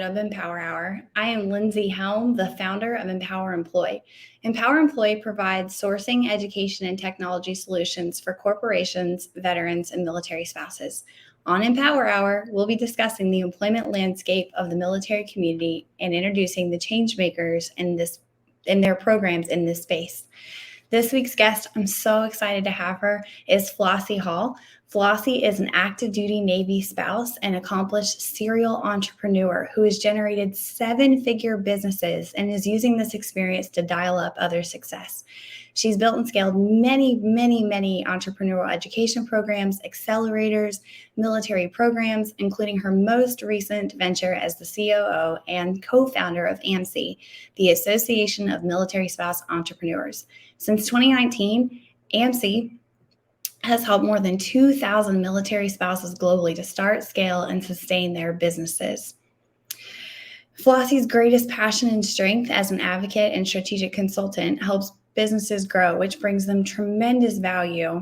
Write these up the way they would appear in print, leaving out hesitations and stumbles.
of Empower Hour. I am Lindsay Helm, the founder of Empower Employee. Empower Employee provides sourcing, education, and technology solutions for corporations, veterans, and military spouses. On Empower Hour, we'll be discussing the employment landscape of the military community and introducing the change makers in their programs in this space. This week's guest, I'm so excited to have her, is Flossie Hall. Flossie is an active duty Navy spouse and accomplished serial entrepreneur who has generated 7-figure businesses and is using this experience to dial up other success. She's built and scaled many entrepreneurial education programs, accelerators, military programs, including her most recent venture as the COO and co-founder of AMSI, the Association of Military Spouse Entrepreneurs. Since 2019, AMSI has helped more than 2,000 military spouses globally to start, scale, and sustain their businesses. Flossie's greatest passion and strength as an advocate and strategic consultant helps businesses grow, which brings them tremendous value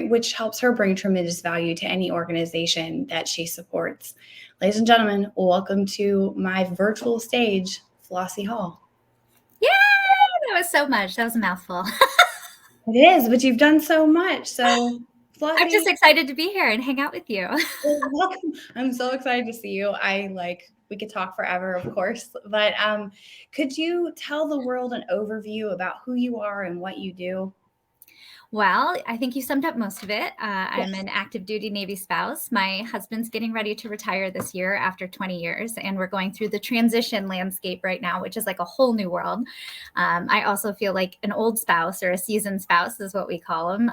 which helps her bring tremendous value to any organization that she supports. Ladies and gentlemen, welcome to my virtual stage, Flossie Hall. Yay! That was so much. That was a mouthful. It is, but you've done so much. So, Flossie, I'm just excited to be here and hang out with you. Welcome. I'm so excited to see you. We could talk forever, of course, but could you tell the world an overview about who you are and what you do? Well, I think you summed up most of it. I'm an active duty Navy spouse. My husband's getting ready to retire this year after 20 years, and we're going through the transition landscape right now, which is like a whole new world. I also feel like an old spouse, or a seasoned spouse is what we call them,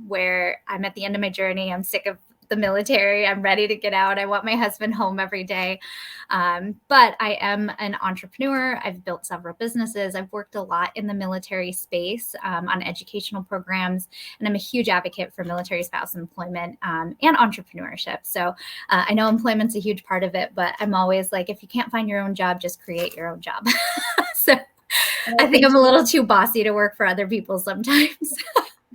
where I'm at the end of my journey. I'm sick of the military. I'm ready to get out. I want my husband home every day. But I am an entrepreneur. I've built several businesses. I've worked a lot in the military space on educational programs, and I'm a huge advocate for military spouse employment and entrepreneurship. So I know employment's a huge part of it, but I'm always like, if you can't find your own job, just create your own job. So I think I'm a little too bossy to work for other people sometimes.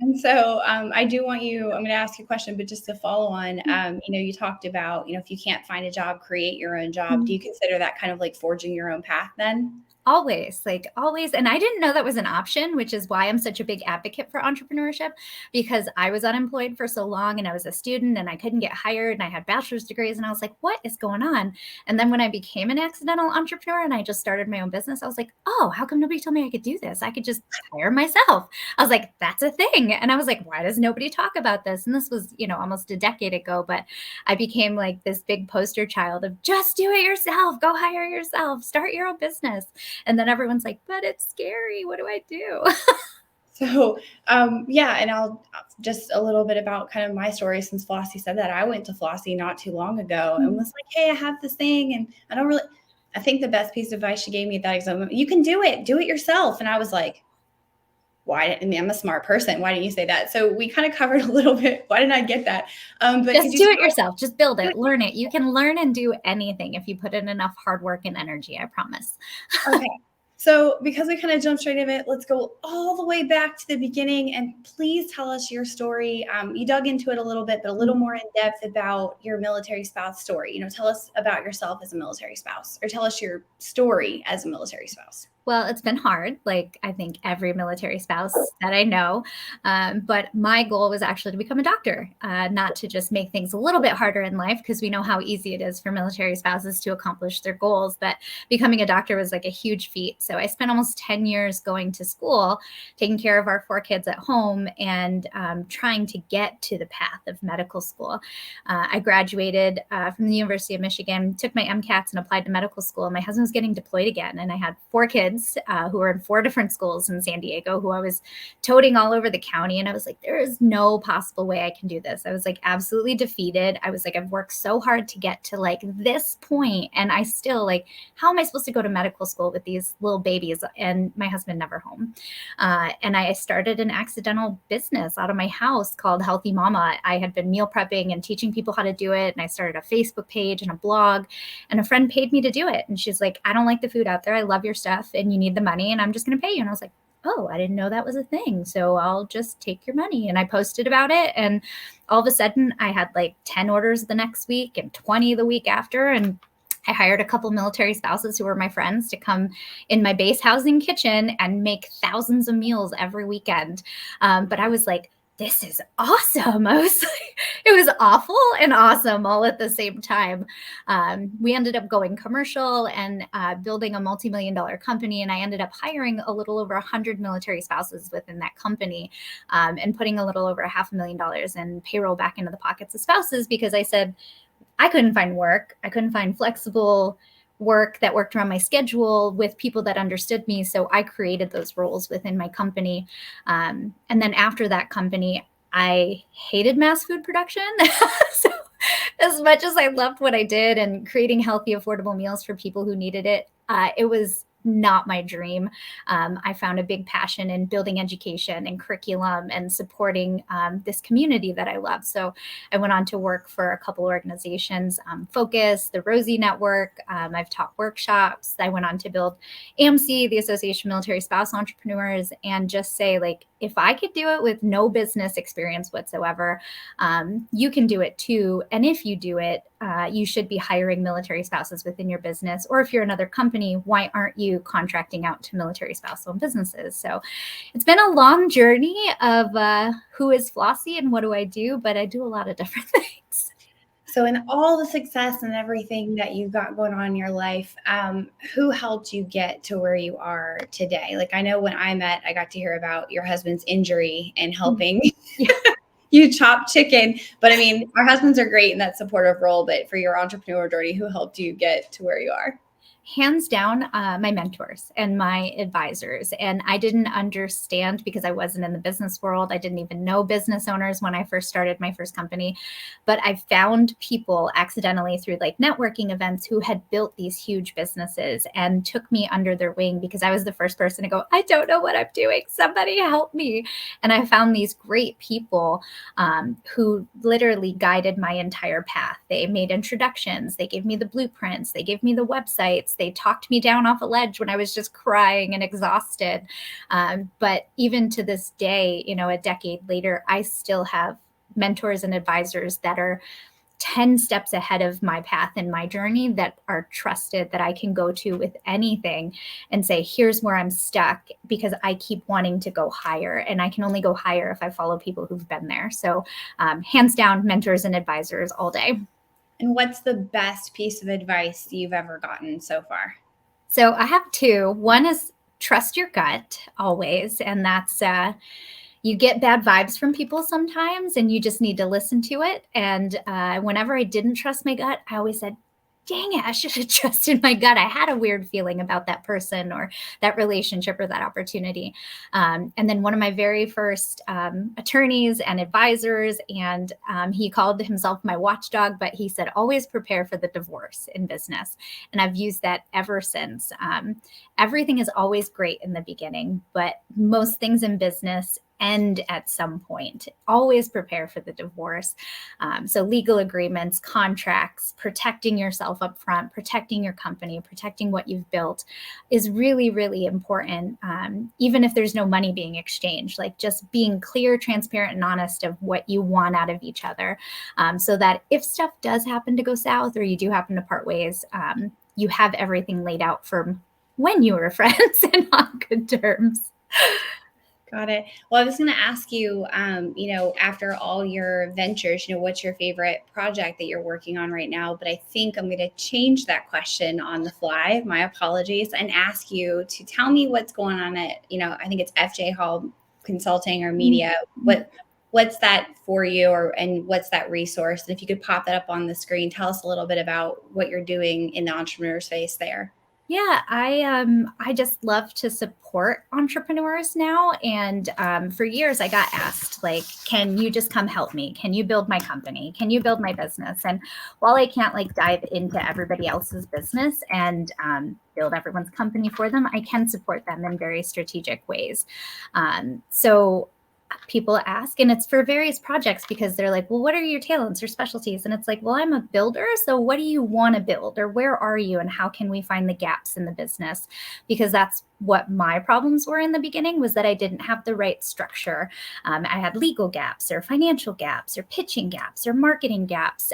And so I'm going to ask you a question, but just to follow on, you talked about, if you can't find a job, create your own job. Do you consider that kind of like forging your own path then? Always. And I didn't know that was an option, which is why I'm such a big advocate for entrepreneurship, because I was unemployed for so long and I was a student and I couldn't get hired and I had bachelor's degrees and I was like, what is going on? And then when I became an accidental entrepreneur and I just started my own business, I was like, oh, how come nobody told me I could do this? I could just hire myself. I was like, that's a thing. And I was like, why does nobody talk about this? And this was, almost a decade ago, but I became like this big poster child of just do it yourself, go hire yourself, start your own business. And then everyone's like, but it's scary. What do I do? So, and I'll just a little bit about kind of my story since Flossie said that. I went to Flossie not too long ago and was like, hey, I have this thing. And I think the best piece of advice she gave me at that exam, you can do it yourself. And I was like, I'm a smart person. Why didn't you say that? So we kind of covered a little bit. Why didn't I get that? But just do it yourself. Just build it, learn it. You can learn and do anything if you put in enough hard work and energy, I promise. Okay. So because we kind of jumped straight into it, let's go all the way back to the beginning and please tell us your story. You dug into it a little bit, but a little more in depth about your military spouse story. Tell us about yourself as a military spouse, or tell us your story as a military spouse. Well, it's been hard, like I think every military spouse that I know. But my goal was actually to become a doctor, not to just make things a little bit harder in life, because we know how easy it is for military spouses to accomplish their goals. But becoming a doctor was like a huge feat. So I spent almost 10 years going to school, taking care of our 4 kids at home, and trying to get to the path of medical school. I graduated from the University of Michigan, took my MCATs and applied to medical school. My husband was getting deployed again, and I had 4 kids who were in 4 different schools in San Diego, who I was toting all over the county. And I was like, there is no possible way I can do this. I was like absolutely defeated. I was like, I've worked so hard to get to like this point, and I still like, how am I supposed to go to medical school with these little babies and my husband never home? And I started an accidental business out of my house called Healthy Mama. I had been meal prepping and teaching people how to do it. And I started a Facebook page and a blog, and a friend paid me to do it. And she's like, I don't like the food out there. I love your stuff and you need the money, and I'm just going to pay you. And I was like, oh, I didn't know that was a thing. So I'll just take your money. And I posted about it. And all of a sudden I had like 10 orders the next week and 20 the week after. And I hired a couple military spouses who were my friends to come in my base housing kitchen and make thousands of meals every weekend. But I was like, this is awesome. I was like, it was awful and awesome all at the same time. We ended up going commercial and building a multi-million-dollar company. And I ended up hiring a little over 100 military spouses within that company, and putting a little over $500,000 in payroll back into the pockets of spouses, because I said, I couldn't find work. I couldn't find flexible work that worked around my schedule with people that understood me. So I created those roles within my company. And then after that company, I hated mass food production. So as much as I loved what I did and creating healthy, affordable meals for people who needed it, it was not my dream. I found a big passion in building education and curriculum and supporting this community that I love. So I went on to work for a couple organizations, Focus, the Rosie Network. I've taught workshops. I went on to build AMC, the Association of Military Spouse Entrepreneurs, and just say, like, if I could do it with no business experience whatsoever, you can do it too. And if you do it, you should be hiring military spouses within your business. Or if you're another company, why aren't you contracting out to military spouse-owned businesses? So it's been a long journey of who is Flossie and what do I do, but I do a lot of different things. So in all the success and everything that you've got going on in your life, who helped you get to where you are today? Like, I know when I met, I got to hear about your husband's injury and helping you chop chicken. But I mean, our husbands are great in that supportive role, but for your entrepreneur journey, who helped you get to where you are? Hands down, my mentors and my advisors. And I didn't understand, because I wasn't in the business world. I didn't even know business owners when I first started my first company. But I found people accidentally through like networking events who had built these huge businesses and took me under their wing, because I was the first person to go, I don't know what I'm doing. Somebody help me. And I found these great people who literally guided my entire path. They made introductions. They gave me the blueprints. They gave me the websites. They talked me down off a ledge when I was just crying and exhausted. But even to this day, a decade later, I still have mentors and advisors that are 10 steps ahead of my path and my journey, that are trusted, that I can go to with anything and say, here's where I'm stuck, because I keep wanting to go higher, and I can only go higher if I follow people who've been there. So hands down, mentors and advisors all day. And what's the best piece of advice you've ever gotten so far? So I have two. One is trust your gut always. And that's you get bad vibes from people sometimes, and you just need to listen to it. And whenever I didn't trust my gut, I always said, dang it, I should have trusted my gut. I had a weird feeling about that person or that relationship or that opportunity. And then one of my very first attorneys and advisors, and he called himself my watchdog, but he said, always prepare for the divorce in business. And I've used that ever since. Everything is always great in the beginning, but most things in business end at some point. Always prepare for the divorce. So legal agreements, contracts, protecting yourself up front, protecting your company, protecting what you've built is really, really important. Even if there's no money being exchanged, like just being clear, transparent, and honest of what you want out of each other, so that if stuff does happen to go south or you do happen to part ways, you have everything laid out for when you were friends and on good terms. Got it. Well, I was going to ask you, after all your ventures, what's your favorite project that you're working on right now? But I think I'm going to change that question on the fly. My apologies, and ask you to tell me what's going on at, I think it's FJ Hall Consulting or Media. What's that for you, and what's that resource? And if you could pop that up on the screen, tell us a little bit about what you're doing in the entrepreneur space there. Yeah, I just love to support entrepreneurs now. And for years I got asked, like, can you just come help me? Can you build my company? Can you build my business? And while I can't dive into everybody else's business and build everyone's company for them, I can support them in very strategic ways. So people ask, and it's for various projects because they're like, well, what are your talents or specialties? And it's like, well, I'm a builder. So what do you want to build, or where are you, and how can we find the gaps in the business? Because that's what my problems were in the beginning, was that I didn't have the right structure. I had legal gaps or financial gaps or pitching gaps or marketing gaps.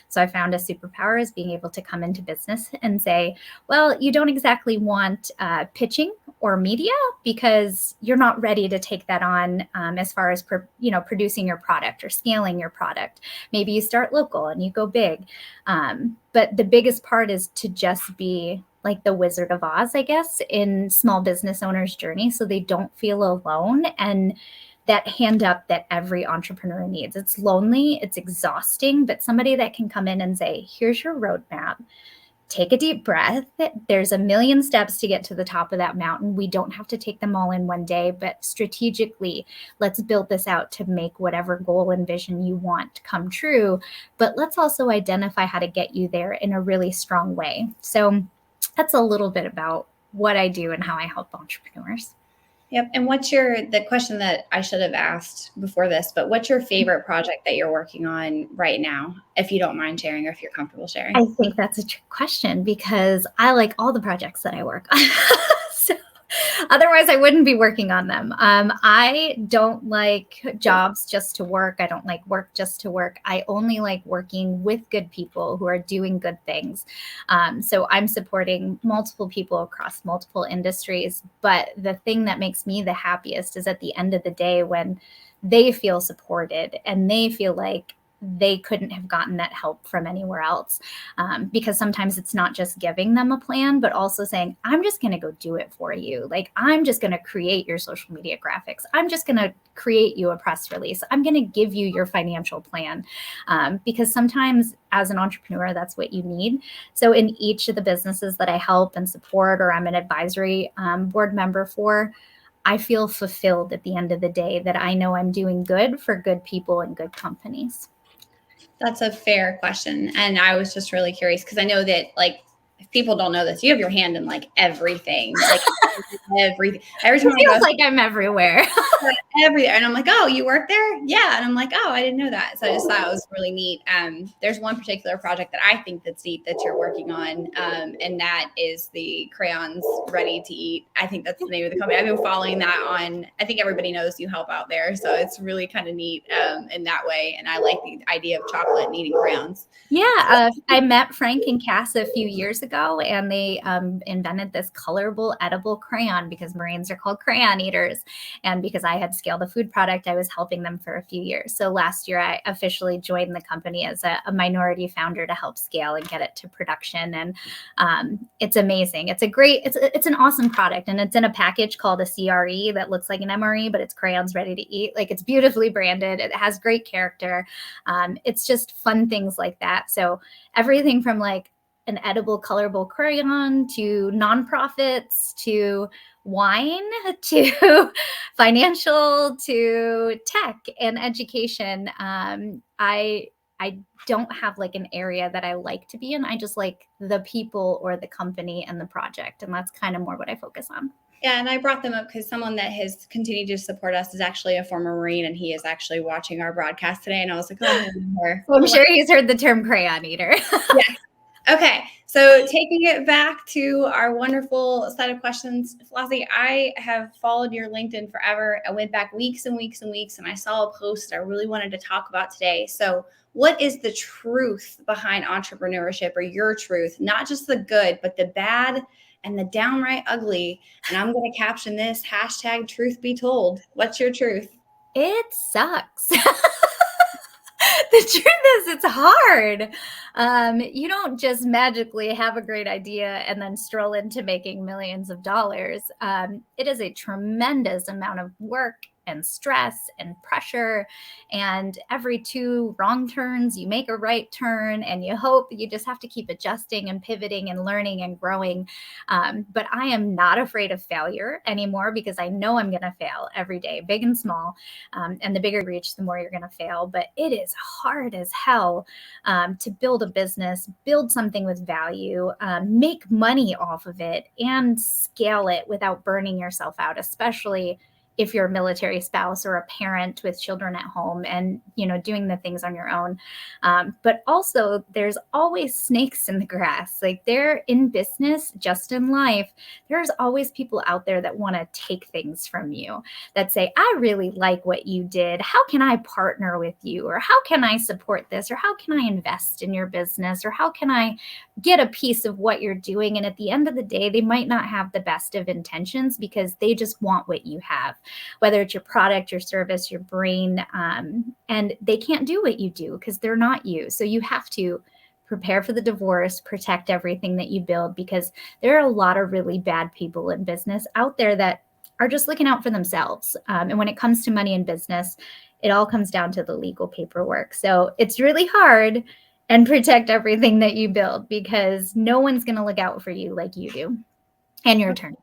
So I found a superpower is being able to come into business and say, well, you don't exactly want pitching or media because you're not ready to take that on as far as producing your product or scaling your product. Maybe you start local and you go big. But the biggest part is to just be like the Wizard of Oz, I guess, in small business owners' journey, so they don't feel alone. And that hand up that every entrepreneur needs. It's lonely, it's exhausting, but somebody that can come in and say, here's your roadmap. Take a deep breath. There's a million steps to get to the top of that mountain. We don't have to take them all in one day, but strategically, let's build this out to make whatever goal and vision you want come true. But let's also identify how to get you there in a really strong way. So that's a little bit about what I do and how I help entrepreneurs. Yep. And the question that I should have asked before this, but what's your favorite project that you're working on right now, if you don't mind sharing or if you're comfortable sharing? I think that's a trick question because I like all the projects that I work on. So otherwise, I wouldn't be working on them. I don't like jobs just to work. I don't like work just to work. I only like working with good people who are doing good things. So I'm supporting multiple people across multiple industries. But the thing that makes me the happiest is at the end of the day when they feel supported and they feel like they couldn't have gotten that help from anywhere else. Because sometimes it's not just giving them a plan, but also saying, I'm just going to go do it for you. Like, I'm just going to create your social media graphics. I'm just going to create you a press release. I'm going to give you your financial plan. Because sometimes as an entrepreneur, that's what you need. So in each of the businesses that I help and support, or I'm an advisory board member for, I feel fulfilled at the end of the day that I know I'm doing good for good people and good companies. That's a fair question. And I was just really curious because I know that, like, if people don't know this, you have your hand in like everything, like everything. Every time It feels like I'm everywhere. everywhere. And I'm like, oh, you work there? Yeah. And I'm like, oh, I didn't know that. So I just thought it was really neat. There's one particular project that I think that's neat that you're working on. And that is the crayons ready to eat. I think that's the name of the company. I've been following that on, I think everybody knows you help out there. So it's really kind of neat in that way. And I like the idea of chocolate and eating crayons. Yeah, I met Frank and Cass a few years ago, and they invented this colorable edible crayon because Marines are called crayon eaters. And because I had scaled a food product, I was helping them for a few years. So last year, I officially joined the company as a minority founder to help scale and get it to production. And it's amazing. It's an awesome product. And it's in a package called a CRE that looks like an MRE, but it's crayons ready to eat. Like, it's beautifully branded. It has great character. It's just fun things like that. So everything from like an edible colorable crayon to nonprofits to wine to financial to tech and education. I don't have like an area that I like to be in. I just like the people or the company and the project. And that's kind of more what I focus on. Yeah, and I brought them up because someone that has continued to support us is actually a former Marine, and he is actually watching our broadcast today. And I was like, oh, I'm sure he's heard the term crayon eater. Yes. Okay, so taking it back to our wonderful set of questions, Flossie, I have followed your LinkedIn forever. I went back weeks and weeks and weeks, and I saw a post that I really wanted to talk about today. So what is the truth behind entrepreneurship, or your truth? Not just the good, but the bad and the downright ugly. And I'm going to caption this hashtag truth be told. What's your truth? It sucks. The truth is, it's hard. You don't just magically have a great idea and then stroll into making millions of dollars. It is a tremendous amount of work and stress and pressure. And every 2 wrong turns, you make a right turn, and you hope. You just have to keep adjusting and pivoting and learning and growing. But I am not afraid of failure anymore because I know I'm going to fail every day, big and small. And the bigger you reach, the more you're going to fail. But it is hard as hell to build a business, build something with value, make money off of it, and scale it without burning yourself out, especially if you're a military spouse or a parent with children at home and, doing the things on your own. But also there's always snakes in the grass. Like they're in business, just in life. There's always people out there that want to take things from you, that say, I really like what you did. How can I partner with you? Or how can I support this? Or how can I invest in your business? Or how can I get a piece of what you're doing? And at the end of the day, they might not have the best of intentions because they just want what you have, whether it's your product, your service, your brain, and they can't do what you do because they're not you. So you have to prepare for the divorce, protect everything that you build, because there are a lot of really bad people in business out there that are just looking out for themselves. And when it comes to money in business, it all comes down to the legal paperwork. So it's really hard, and protect everything that you build because no one's going to look out for you like you do and your attorney.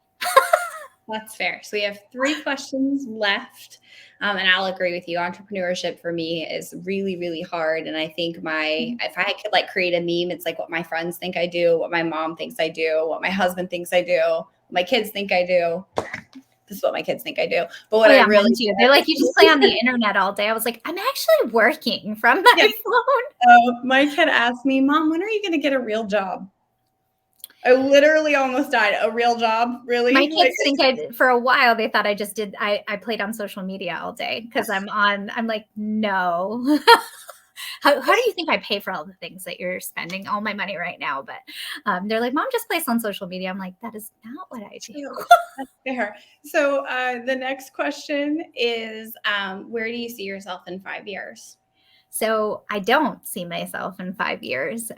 That's fair. So we have 3 questions left. And I'll agree with you. Entrepreneurship for me is really, really hard. And I think if I could like create a meme, it's like what my friends think I do, what my mom thinks I do, what my husband thinks I do, what my kids think I do. This is what my kids think I do. But what I really do, they're like, you just play on the internet all day. I was like, I'm actually working from my phone. My kid asked me, Mom, when are you going to get a real job? I literally almost died. A real job? Really? My kids think for a while, they thought I played on social media all day because I'm like, no. How do you think I pay for all the things that you're spending all my money right now? But they're like, Mom just plays on social media. I'm like, that is not what I do. That's fair. So the next question is, where do you see yourself in 5 years? So I don't see myself in 5 years.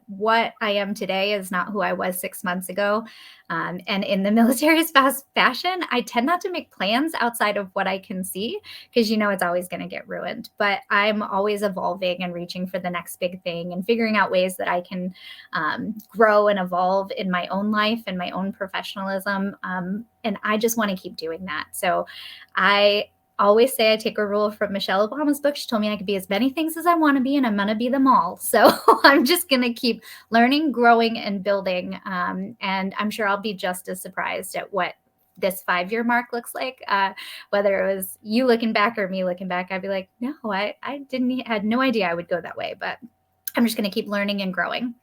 What I am today is not who I was 6 months ago. And in the military fashion, I tend not to make plans outside of what I can see because it's always going to get ruined. But I'm always evolving and reaching for the next big thing and figuring out ways that I can grow and evolve in my own life and my own professionalism. And I just want to keep doing that. So I always say I take a rule from Michelle Obama's book. She told me I could be as many things as I want to be, and I'm going to be them all. So I'm just going to keep learning, growing, and building. And I'm sure I'll be just as surprised at what this 5-year mark looks like. Whether it was you looking back or me looking back, I'd be like, no, I had no idea I would go that way, but I'm just going to keep learning and growing.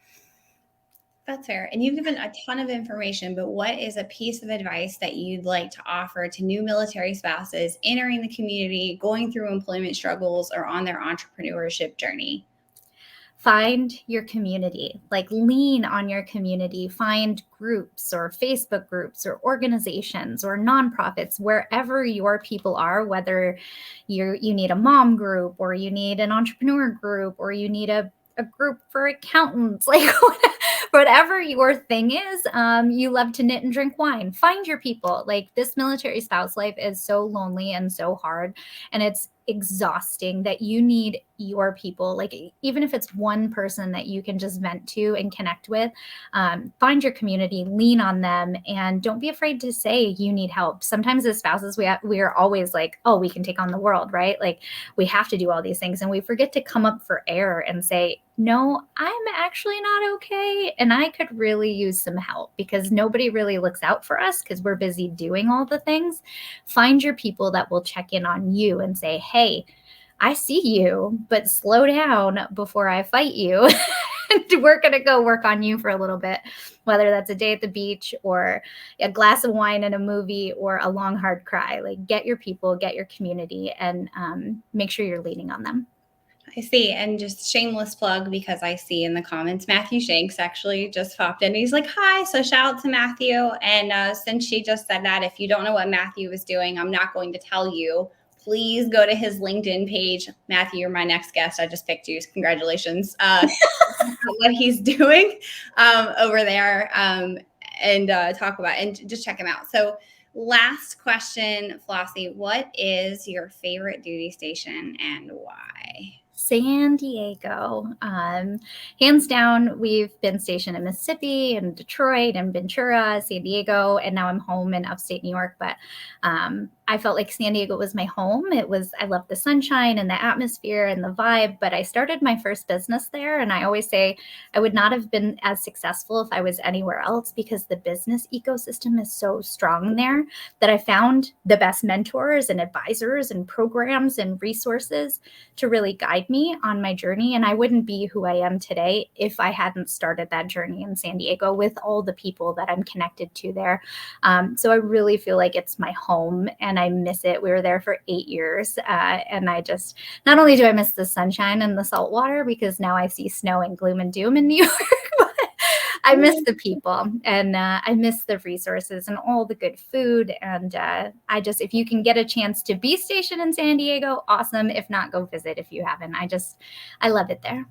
That's fair. And you've given a ton of information, but what is a piece of advice that you'd like to offer to new military spouses entering the community, going through employment struggles, or on their entrepreneurship journey? Find your community, like lean on your community, find groups or Facebook groups or organizations or nonprofits, wherever your people are, whether you need a mom group or you need an entrepreneur group or you need a group for accountants, like whatever your thing is. You love to knit and drink wine. Find your people. Like this military spouse life is so lonely and so hard, and it's exhausting that you need your people. Like even if it's one person that you can just vent to and connect with, find your community, lean on them, and don't be afraid to say you need help. Sometimes as spouses, we are always like, oh, we can take on the world, right? Like we have to do all these things, and we forget to come up for air and say, no, I'm actually not okay, and I could really use some help, because nobody really looks out for us because we're busy doing all the things. Find your people that will check in on you and say, hey, I see you, but slow down before I fight you. We're going to go work on you for a little bit, whether that's a day at the beach or a glass of wine and a movie or a long, hard cry. Like get your people, get your community, and make sure you're leaning on them. I see. And just shameless plug, because I see in the comments, Matthew Shanks actually just popped in. He's like, hi. So shout out to Matthew. And since she just said that, if you don't know what Matthew is doing, I'm not going to tell you. Please go to his LinkedIn page. Matthew, you're my next guest. I just picked you. Congratulations. What he's doing over there and talk about and just check him out. So last question, Flossie, what is your favorite duty station and why? San Diego. Hands down, we've been stationed in Mississippi and Detroit and Ventura, San Diego, and now I'm home in upstate New York. But I felt like San Diego was my home. I loved the sunshine and the atmosphere and the vibe. But I started my first business there. And I always say I would not have been as successful if I was anywhere else, because the business ecosystem is so strong there that I found the best mentors and advisors and programs and resources to really guide me on my journey. And I wouldn't be who I am today if I hadn't started that journey in San Diego with all the people that I'm connected to there. So I really feel like it's my home and I miss it. We were there for 8 years. And I just, not only do I miss the sunshine and the salt water, because now I see snow and gloom and doom in New York, but I miss the people, and I miss the resources and all the good food. And if you can get a chance to be stationed in San Diego, awesome. If not, go visit if you haven't. I love it there.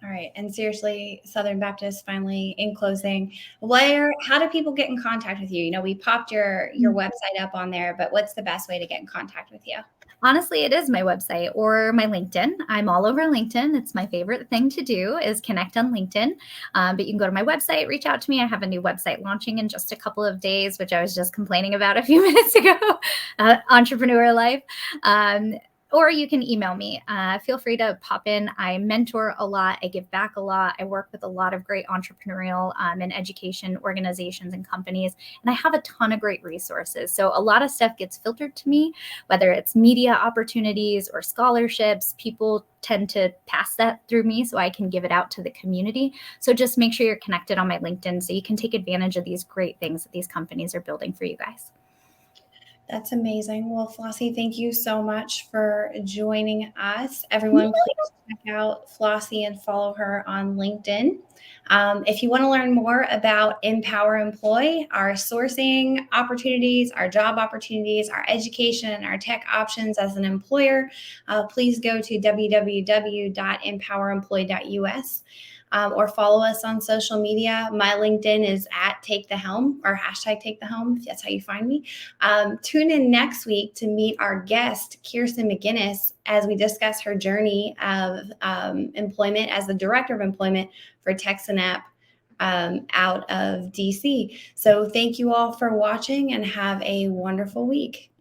All right. And seriously, Southern Baptist, finally, in closing, how do people get in contact with you? We popped your website up on there, but what's the best way to get in contact with you? Honestly, it is my website or my LinkedIn. I'm all over LinkedIn. It's my favorite thing to do is connect on LinkedIn. But you can go to my website, reach out to me. I have a new website launching in just a couple of days, which I was just complaining about a few minutes ago, Entrepreneur Life. Or you can email me. Feel free to pop in. I mentor a lot. I give back a lot. I work with a lot of great entrepreneurial and education organizations and companies. And I have a ton of great resources. So a lot of stuff gets filtered to me, whether it's media opportunities or scholarships. People tend to pass that through me so I can give it out to the community. So just make sure you're connected on my LinkedIn so you can take advantage of these great things that these companies are building for you guys. That's amazing. Well, Flossie, thank you so much for joining us. Everyone, please check out Flossie and follow her on LinkedIn. If you want to learn more about Empower Employ, our sourcing opportunities, our job opportunities, our education, and our tech options as an employer, please go to www.empoweremploy.us. Or follow us on social media. My LinkedIn is @TakeTheHelm or #TakeTheHelm, if that's how you find me. Tune in next week to meet our guest, Kirsten McGinnis, as we discuss her journey of employment as the Director of Employment for TexanApp out of DC. So thank you all for watching and have a wonderful week.